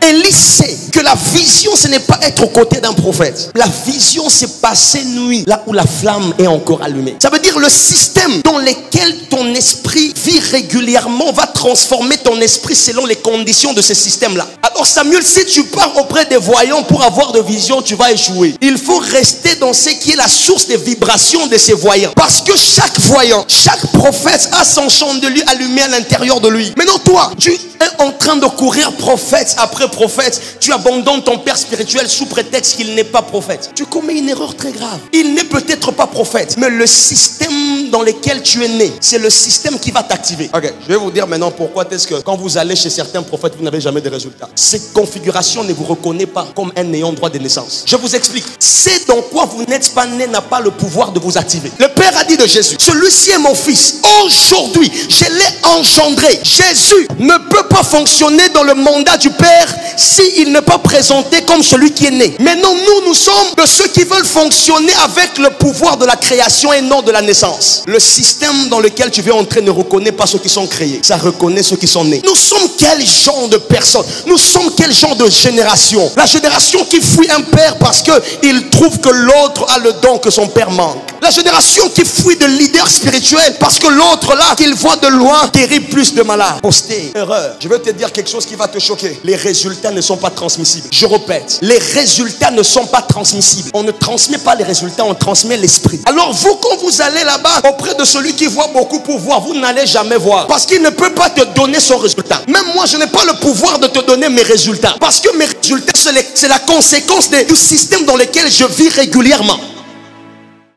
Élie sait que la vision, ce n'est pas être aux côtés d'un prophète. La vision, c'est passer nuit là où la flamme est encore allumée. Ça veut dire le système dans lequel ton esprit vit régulièrement va transformer ton esprit selon les conditions de ce système-là. Alors Samuel, si tu pars auprès des voyants pour avoir de vision, tu vas échouer. Il faut rester dans ce qui est la source des vibrations de ces voyants. Parce que chaque voyant, chaque prophète a son chandelier allumé à l'intérieur de lui. Maintenant toi, tu es en train de courir prophète après prophète. Tu abandonnes ton père spirituel sous prétexte qu'il n'est pas prophète. Tu commets une erreur très grave. Il n'est peut-être pas prophète, mais le système dans lequel tu es né, c'est le système qui va t'activer. Ok, je vais vous dire maintenant pourquoi est-ce que quand vous allez chez certains prophètes, vous n'avez jamais de résultats. Cette configuration ne vous reconnaît pas comme un ayant droit de naissance. Je vous explique. C'est dans quoi vous n'êtes pas né n'a pas le pouvoir de vous activer. Le Père a dit de Jésus, celui-ci est mon fils. Aujourd'hui, je l'ai engendré. Jésus ne peut pas fonctionner dans le mandat du Père s'il n'est pas présenté comme celui qui est né. Maintenant, nous sommes de ceux qui veulent fonctionner avec le pouvoir de la création et non de la naissance. Le système dans lequel tu veux entrer ne reconnaît pas ceux qui sont créés. Ça reconnaît ceux qui sont nés. Nous sommes quel genre de personnes? Nous sommes quel genre de génération? La génération qui fuit un père parce qu'il trouve que l'autre a le don que son père manque. La génération qui fuit de leaders spirituels parce que l'autre là, qu'il voit de loin, guérit plus de malades. Posté, erreur. Je veux te dire quelque chose qui va te choquer. Les résultats ne sont pas transmissibles. Je répète, les résultats ne sont pas transmissibles. On ne transmet pas les résultats, on transmet l'esprit. Alors vous, quand vous allez là-bas auprès de celui qui voit beaucoup pour voir, vous n'allez jamais voir. Parce qu'il ne peut pas te donner son résultat. Même moi, je n'ai pas le pouvoir de te donner mes résultats. Parce que mes résultats, c'est la conséquence du système dans lequel je vis régulièrement.